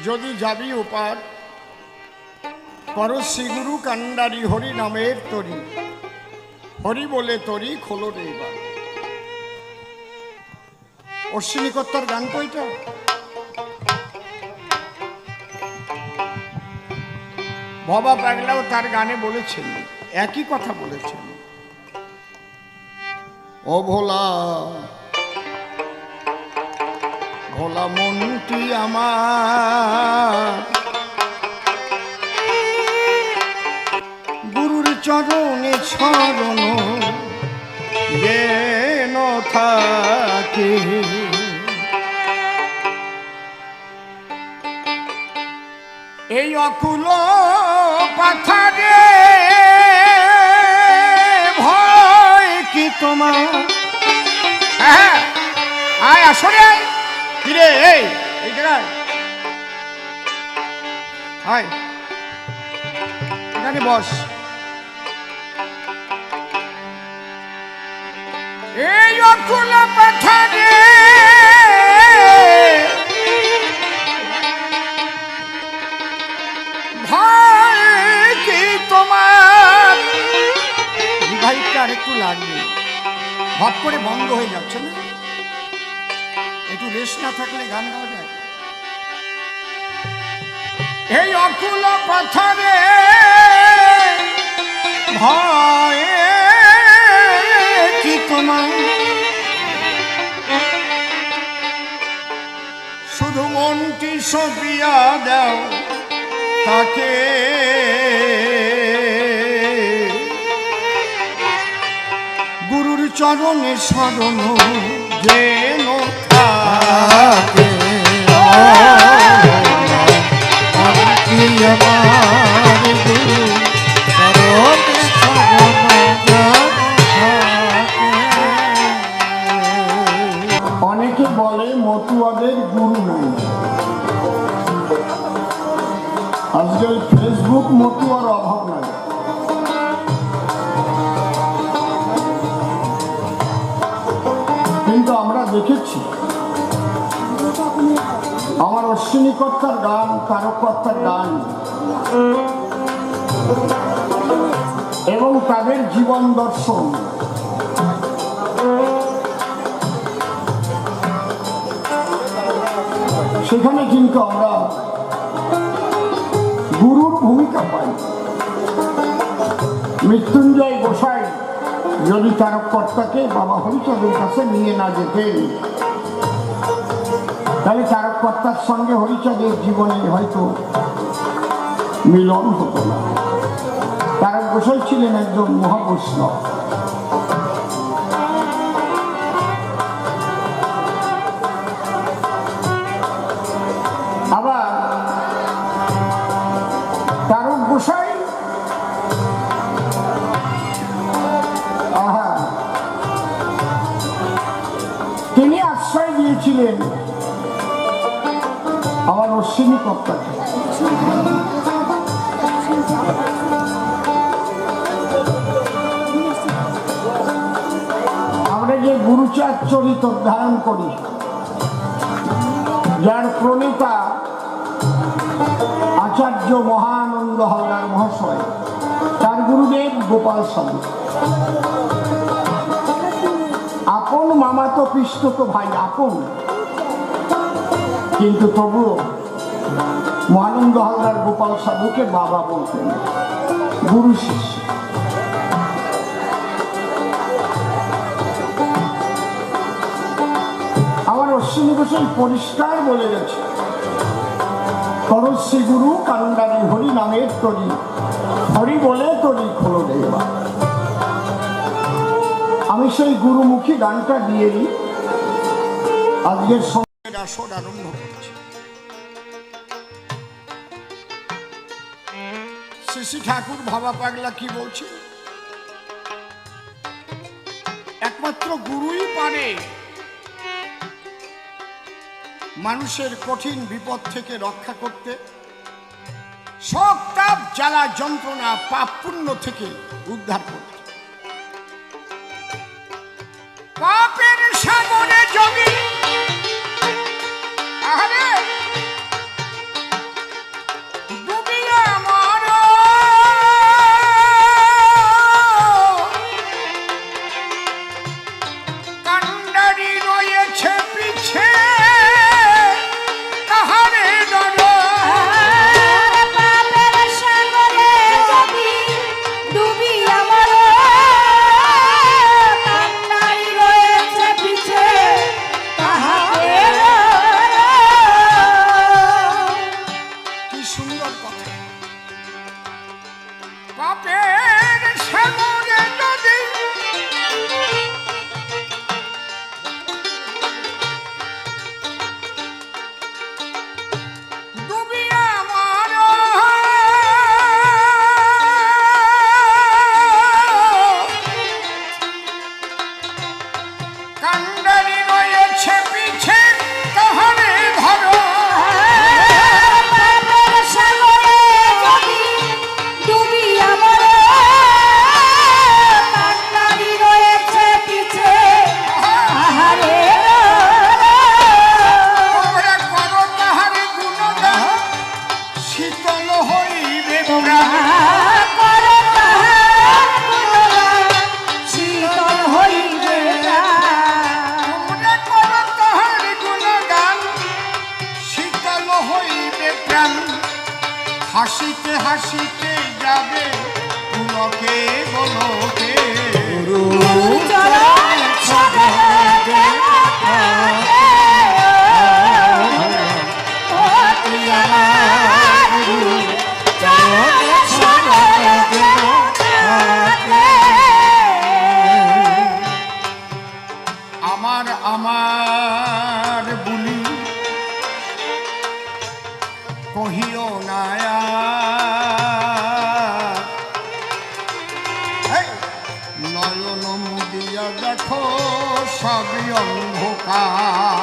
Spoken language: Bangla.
যদি যাবি ওপার করো শ্রীগুরু কান্ডারি হরি নামের তরি, হরি বলে তরি খোলো রে এবার। অশ্বিনী কর্তার গান তো এটা। বাবা পাগলাও তার গানে বলেছেন, একই কথা বলেছেন। ও ভোলা ভোলা মনটি আমার গুরুর চরণে ছরণ যেন থাকে। এই অকুল পাথারে ভয় কি তোমার? হ্যাঁ আয় আসরে কিরে এই জায়গায় আয়, এখানে বস। এই অকুল পাথারে ভয় কি তোমার? ভাইটা আর একটু লাগবে, ভাব করে বন্ধ হয়ে যাচ্ছে না, একটু রেস্ট না থাকলে গান গাওয়া যায়। এই অকুল পাথারে ভয় কি তোমার? শুধু মনটি সপিয়া দাও তাকে, গুরুর চরণে শরণ যেন থাকে। অনেকে বলে মতুয়াদের গুরু নেই। আজকাল ফেসবুক মতুয়ার অভাব নাই। কিন্তু আমরা দেখেছি আমার অশ্বিনী কর্তার গান, কারক কর্তার গান এবং তাদের জীবন দর্শন সেখানে কিন্তু আমরা গুরুর ভূমিকা পাই। মৃত্যুঞ্জয় গোসাই যদি কারক কর্তাকে বাবা হরিচাঁদের কাছে নিয়ে না যেতেন, তাহলে কারক কর্তার সঙ্গে হরিচাঁদের জীবনে হয়তো মিলন হতো না। কারক গোসাই ছিলেন একজন মহাবৈষ্ণব। আবার কারক গোসাই তিনি আশ্রয় দিয়েছিলেন আমার অশ্বিনী কর্তাকে। আমরা যে গুরুচার চরিত্র ধারণ করি, যার প্রণেতা আচার্য মহানন্দ হালদার মহাশয়, তার গুরুদেব গোপাল স্বামী, আপন মামাতো পিস্ততো ভাই, আপন, কিন্তু তবুও মহানন্দ হালদার গোপাল সাধুকে বাবা বলতেন, গুরু শিষ্য। আমার অশ্বিনী গোসাই পরিষ্কার বলে গেছে, করো শ্রী গুরু কান্ডারি হরি নামের তরি, হরি বলে তরি খোলো রে এবার। আমি সেই গুরুমুখী গানটা দিয়েই আজকের সঙ্গের আসর আরম্ভ করছি। শ্রী ঠাকুর ভাবা পাগলা কি বলছে? একমাত্র গুরুই পারে মানুষের কঠিন বিপদ থেকে রক্ষা করতে, শোক তাপ জ্বালা যন্ত্রণা পাপ পুণ্য থেকে উদ্ধার করতে। পাপের সাগরে যদি প্রাণ শীতল হইবে তোমরা করো তাহার গুণগান শীতল হইবে প্রাণ হাসিতে হাসিতে যাবে পুলকে গোলকে আমার আমার বুলি কহিও না নয়ন মুদিয়া দেখো সবই অন্ধকার